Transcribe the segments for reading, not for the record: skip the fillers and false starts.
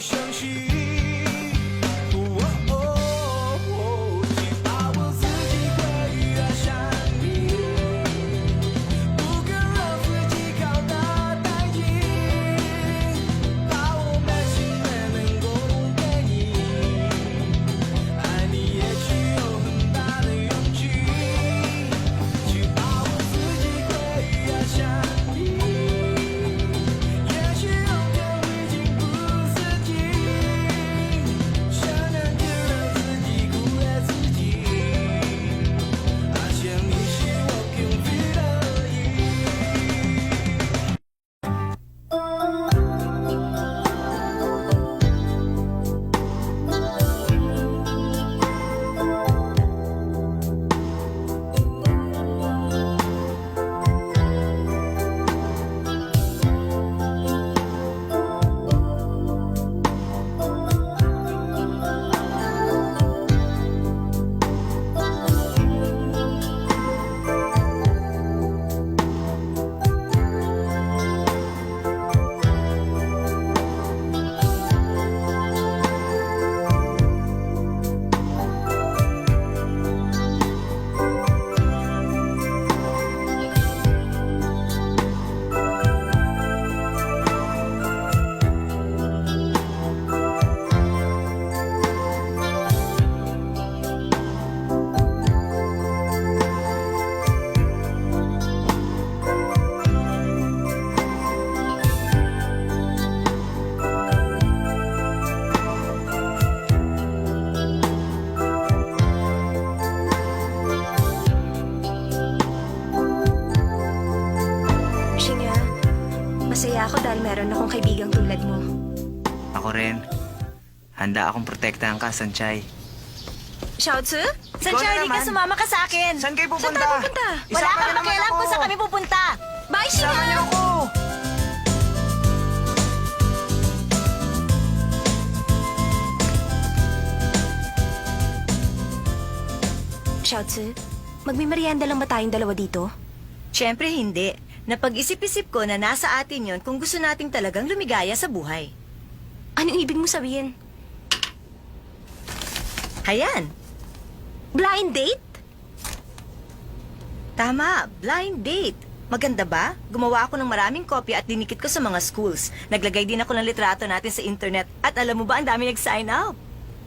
相信。去把我自己归于山里，不肯让自己靠得太近，把我满心的能够给你，爱你也需有很大的勇气。去把我自己归于山里，也许有天已经不自己，谁能够让自己苦了自己？发现你是我幸福的意义。Shinya, masaya ako dahil meron akong kaibigang tulad mo. Ako rin. Handa akong protektahan ka, Sanchay. Xiaozi? Sanchar, naman. ka sumama ka sa akin. Saan kayo pupunta? Saan tayo pupunta? Wala Isama kang niyo naman pakialam ako. kung saan kami pupunta. Bye, Isama niyo Shinya! ako! Xiaozi, magmimerienda lang ba tayong dalawa dito? Siyempre hindi. Napag-isip-isip ko na nasa atin yon kung gusto nating talagang lumigaya sa buhay. Anong ibig mo sabihin? Hayan, Blind date? tama, blind date. Maganda ba? Gumawa ako ng maraming kopya at dinikit ko sa mga schools. Naglagay din ako ng litrato natin sa internet. At alam mo ba, ang dami nag-sign up.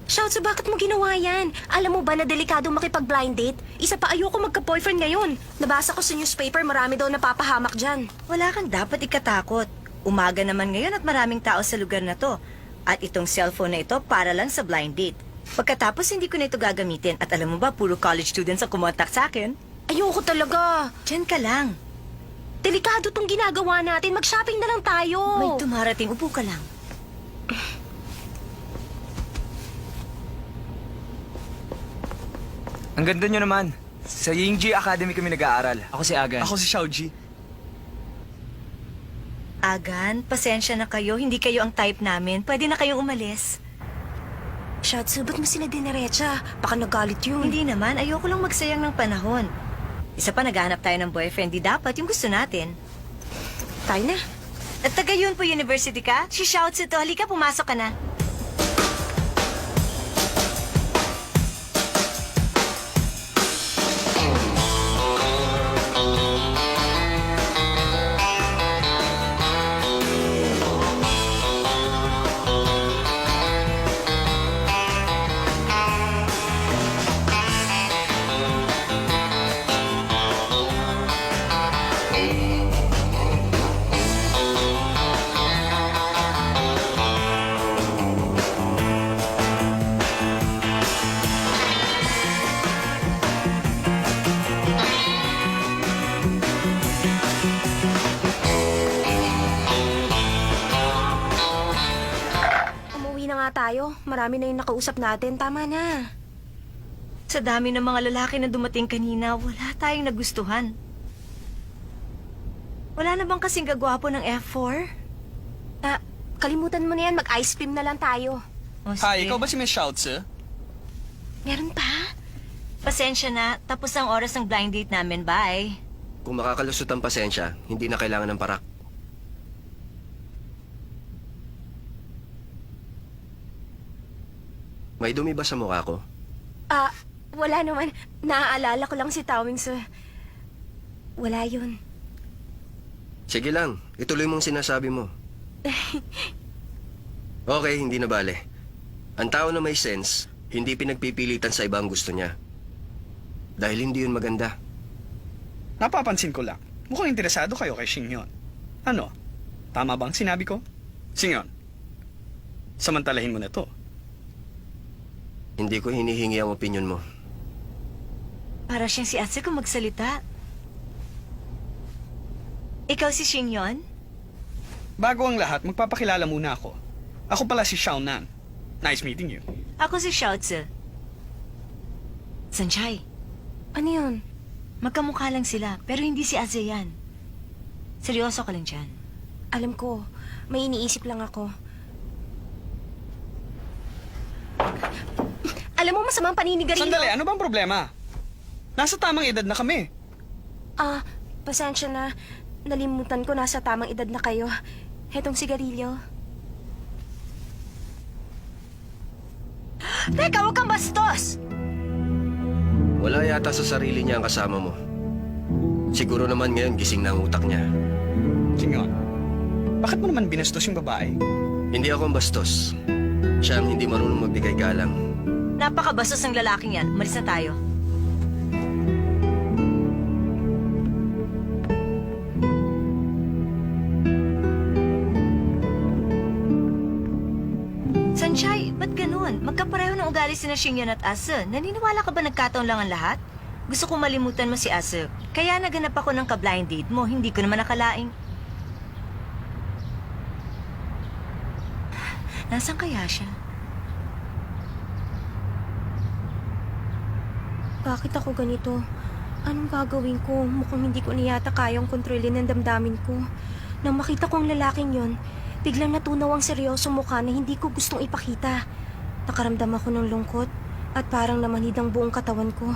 Xiaozi, bakit mo ginawa yan? Alam mo ba na delikadong makipag-blind date? Isa pa, ayoko magka-boyfriend ngayon. Nabasa ko sa newspaper, marami daw napapahamak dyan. Wala kang dapat ikatakot. Umaga naman ngayon at maraming tao sa lugar na to. At itong cellphone na ito para lang sa blind date. Pagkatapos hindi ko na ito gagamitin. At alam mo ba, puro college students ang kumontak sa akin. Ayoko talaga. Diyan ka lang. Delikado tong ginagawa natin. Mag-shopping na lang tayo. May tumarating, upo ka lang. Ang ganda nyo naman. Sa Yingji Academy kami nag-aaral. Ako si Agan. Ako si Xiaoji. Agan, pasensya na kayo. Hindi kayo ang type namin. Pwede na kayong umalis. Xiaozi, ba't mo sila diniretsa? Baka nagalit yun. Hindi naman, ayoko lang magsayang ng panahon. Isa pa, naghahanap tayo ng boyfriend. Di dapat yung gusto natin. Tayo na. At taga Yunpo University ka? Si Xiaozi to. Halika, pumasok ka na. tayo. Marami na yung nakausap natin. Tama na. Sa dami ng mga lalaki na dumating kanina, wala tayong nagustuhan. Wala na bang kasing gagwapo ng F4? Kalimutan mo na yan. Mag-ice cream na lang tayo. O, Hi, sige. ikaw ba si Miss Xiaozi? Meron pa? Pasensya na. Tapos ang oras ng blind date namin. Bye. Kung makakalusot ang pasensya, hindi na kailangan ng parak. May dumi ba sa mukha ko? Wala naman. Naaalala ko lang si Tawing, sir. Wala yun. Sige lang, ituloy mong sinasabi mo. Okay, hindi na bale. Ang tao na may sense, hindi pinagpipilitan sa iba ang gusto niya. Dahil hindi yun maganda. Napapansin ko lang, mukhang interesado kayo kay Xingyon. Ano? Tama bang sinabi ko? Xingyon, samantalahin mo na to. Hindi ko hinihingi ang opinion mo. Para siyang si Ase kung magsalita. Ikaw si Xingyon? Bago ang lahat, magpapakilala muna ako. Ako pala si Xiao Nan. Nice meeting you. Ako si Xiao Tzu. Sanjay, Ano yun? magkamukha lang sila, pero hindi si Ase yan. Seryoso ka lang dyan. Alam ko. May iniisip lang ako. Alam mo, masamang paninigarilyo. Sandali, ano bang problema? Nasa tamang edad na kami. Pasensya na. Nalimutan ko nasa tamang edad na kayo. Hetong sigarilyo. Teka, huwag kang bastos! Wala yata sa sarili niya ang kasama mo. Siguro naman ngayon gising na ang utak niya. Xingyon, bakit mo naman binastos yung babae? Hindi ako ang bastos. Siya ang hindi marunong magbigay galang. Napakabastos ng lalaking yan. Umalis na tayo. Sanjay, ba't ganun? Magkapareho ng ugali sina Xingyon at Ase. Naniniwala ka ba nagkataon lang ang lahat? Gusto ko malimutan mo si Ase. Kaya naganap ako ng ka-blind date mo. Hindi ko naman nakalaing. Nasaan kaya siya? Bakit ako ganito? Anong gagawin ko? Mukhang hindi ko na yata kayang kontrolin ang damdamin ko. Nang makita ko ang lalaking yon, biglang natunaw ang seryosong mukha na hindi ko gustong ipakita. Nakaramdam ako ng lungkot at parang namanhid ang buong katawan ko.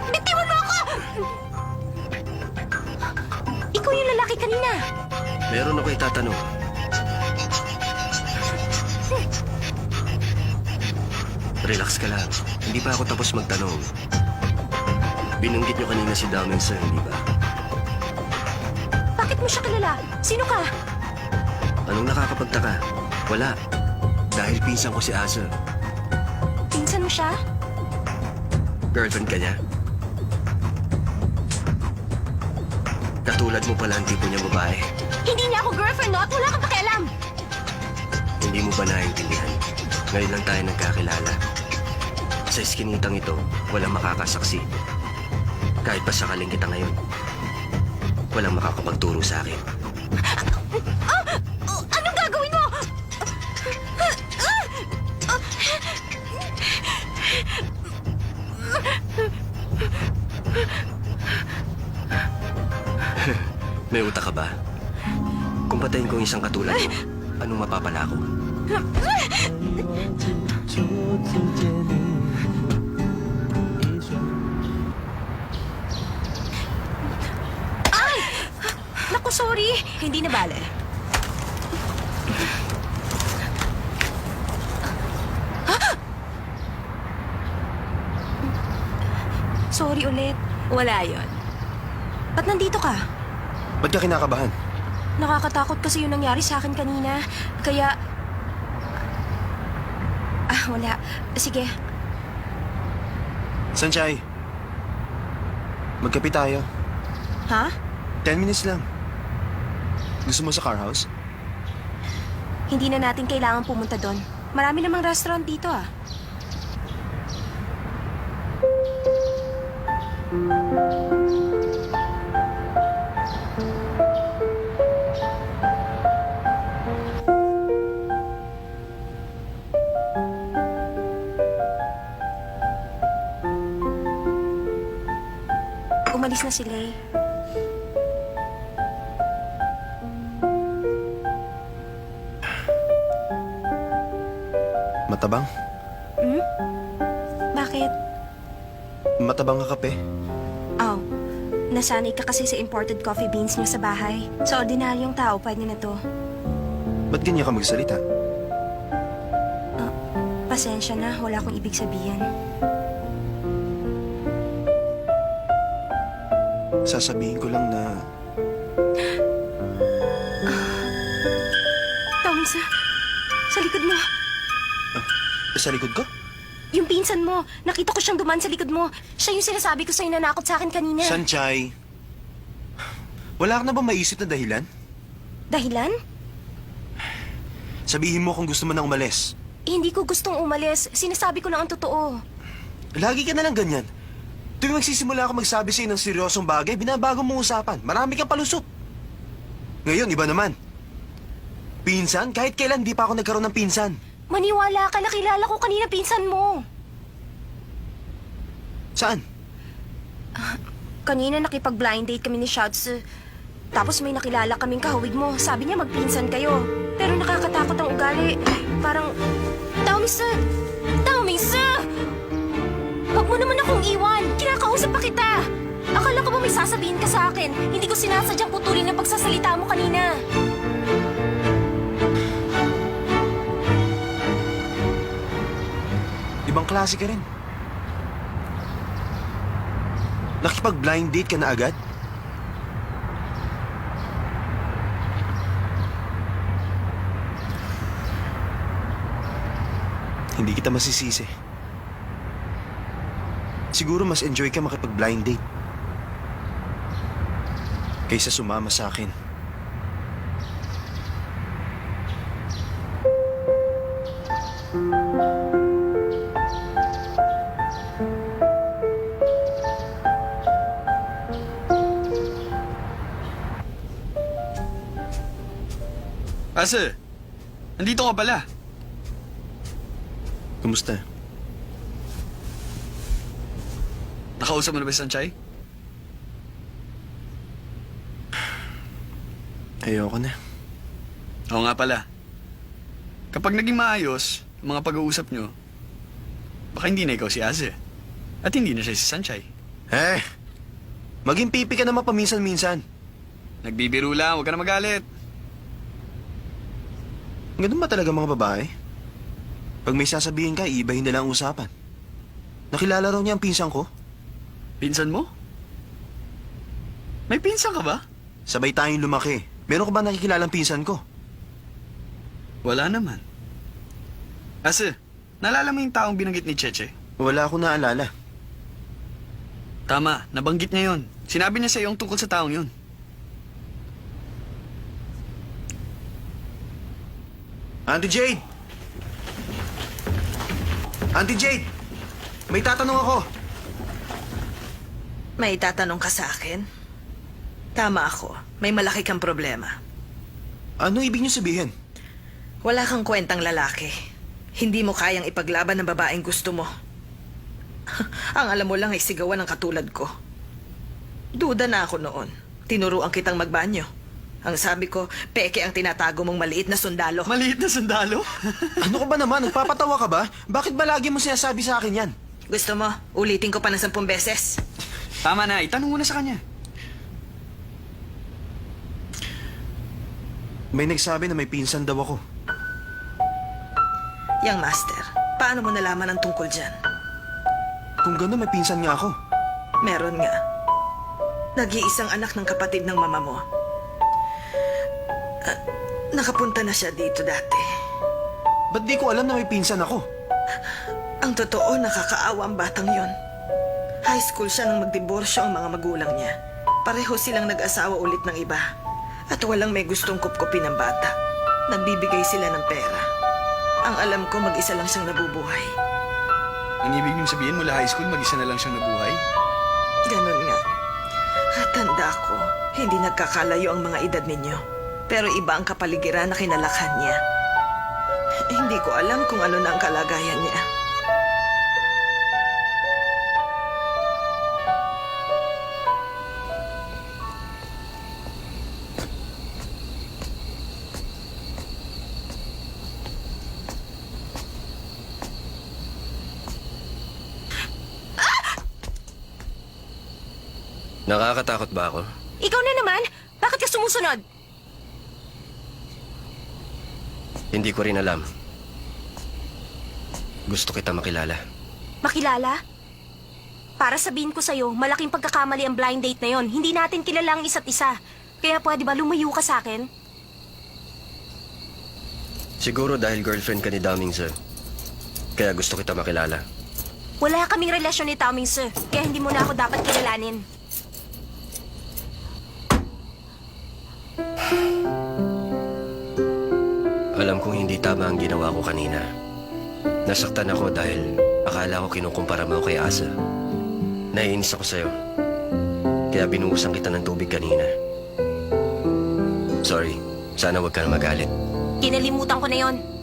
Bitiwan mo ako! Ikaw yung lalaki kanina. Meron ako itatanong. Relax ka lang. Hindi pa ako tapos magtanong. Binanggit niyo kanina si Downing, sir, hindi ba? Bakit mo siya kilala? Sino ka? Anong nakakapagtaka? Wala. Dahil pinsan ko si Asa. Pinsan mo siya? Girlfriend ka niya? Katulad mo pala ang tipo niyang babae. Hindi niya ako girlfriend, no? At wala kang pakialam. Hindi mo ba naiintindihan? Ngayon lang tayo nagkakilala. Sa iskinitang ito, walang makakasaksi. Kahit pa sakaling kita ngayon, walang makakapagturo sa akin. Anong gagawin mo? May utak ka ba? Kung patayin ko ang isang katulad mo, anong mapapala ko? Naku, sorry. Hindi na bale. Sorry ulit. Wala yon. Ba't nandito ka? Ba't ka kinakabahan? Nakakatakot kasi yung nangyari sa akin kanina. Kaya... wala. Sige. Sanjay, magkape tayo. Ha? 10 minutes lang. Gusto mo sa car house? Hindi na natin kailangan pumunta doon. Marami namang restaurant dito, ah. Umalis na si Lay. Matabang? Bakit? Matabang ka kape? Oh, nasanay ka kasi sa imported coffee beans niya sa bahay. Sa ordinaryong tao, pwede na to. Ba't ganyan ka magsalita? Pasensya na, wala akong ibig sabihin. Sasabihin ko lang na Tawin sa likod mo. sa likod ko? Yung pinsan mo, nakita ko siyang dumaan sa likod mo. Siya yung sinasabi ko sa'yo nanakot sa akin kanina. Sanchay, wala ka na ba maisip na dahilan? Dahilan? Sabihin mo kung gusto mo nang umalis. Hindi ko gustong umalis. Sinasabi ko lang ang totoo. Lagi ka na lang ganyan. Tuwing magsisimula ako magsabi sa'yo ng seryosong bagay, binabago mong usapan. Marami kang palusot. Ngayon, iba naman. Pinsan? Kahit kailan, di pa ako nagkaroon ng pinsan. Maniwala ka, nakilala ko kanina pinsan mo. Saan? Kanina nakipag-blind date kami ni Shouts. Tapos may nakilala kaming kahawig mo. Sabi niya magpinsan kayo. Pero nakakatakot ang ugali. Parang, Tawmisa! Tawmisa! Huwag mo naman akong iwan. Kinakausap pa kita. Akala ko ba may sasabihin ka sa akin? Hindi ko sinasadyang putulin ang pagsasalita mo kanina. Ibang klase ka rin. Nakipag-blind date ka na agad? Hindi kita masisisi. Siguro mas enjoy ka makipag-blind date kaysa sumama sa akin. Ase, nandito ka pala. Kumusta? Nakausap mo na ba si Sanchay? Ayoko na. Oo nga pala. Kapag naging maayos ang mga pag-uusap nyo, baka hindi na ikaw si Ase. At hindi na siya si Sanchay. Eh, maging pipi ka naman paminsan-minsan. Nagbibiro lang, huwag ka na magalit. Ganun ba talaga mga babae? Pag may sasabihin ka, iibahin na lang ang usapan. Nakilala raw niya ang pinsan ko. Pinsan mo? May pinsan ka ba? Sabay tayong lumaki. Meron ka ba nakikilalang pinsan ko? Wala naman. Ase, naalala mo yung taong binanggit ni Cheche? Wala akong naalala. Tama, nabanggit niya yon. Sinabi niya sa iyo ang tungkol sa taong yon. Auntie Jade! Auntie Jade! May tatanong ako. May tatanong ka sa akin? Tama ako. May malaki kang problema. Ano ibig niyo sabihin? Wala kang kwentang lalaki. Hindi mo kayang ipaglaban ng babaeng gusto mo. Ang alam mo lang ay sigawan ng katulad ko. Duda na ako noon. Tinuruan kitang magbanyo. Ang sabi ko, peke ang tinatago mong maliit na sundalo. Maliit na sundalo? Ano ka ba naman? Nagpapatawa ka ba? Bakit ba lagi mo sinasabi sa akin yan? Gusto mo, ulitin ko pa ng 10 beses. Tama na, itanong mo na sa kanya. May nagsabi na may pinsan daw ako. Yang master, paano mo nalaman ang tungkol dyan? Kung gano'n, may pinsan nga ako. Meron nga. Nag-iisang anak ng kapatid ng mama mo. Nakapunta na siya dito dati. Ba't di ko alam na may pinsan ako? Ang totoo, nakakaawa ang batang yon. High school siya nang magdiborsyo ang mga magulang niya. Pareho silang nag-asawa ulit ng iba. At walang may gustong kupkupin ng bata. Nagbibigay sila ng pera. Ang alam ko, mag-isa lang siyang nabubuhay. Ang ibig niyong sabihin mula high school, mag-isa na lang siyang nabuhay? Ganun nga. At tanda ko, hindi nagkakalayo ang mga edad ninyo. Pero iba ang kapaligiran na kinalakhan niya. Hindi ko alam kung ano na ang kalagayan niya. Nakakatakot ba ako? Ikaw na naman? Bakit ka sumusunod? Hindi ko rin alam. Gusto kita makilala. Makilala? Para sabihin ko sa'yo, malaking pagkakamali ang blind date na yon. Hindi natin kilala ang isa't isa. Kaya pwede ba lumayo ka sa akin? Siguro dahil girlfriend ka ni Daming, sir. Kaya gusto kita makilala. Wala kaming relasyon ni Tommy, sir. Kaya hindi mo na ako dapat kilalanin. Alam kong hindi tama ang ginawa ko kanina. Nasaktan ako dahil akala ko kinukumpara mo kay Asa. Naiinis ako sa'yo. Kaya binuhusan kita ng tubig kanina. Sorry. Sana huwag ka na magalit. Kinalimutan ko na yon.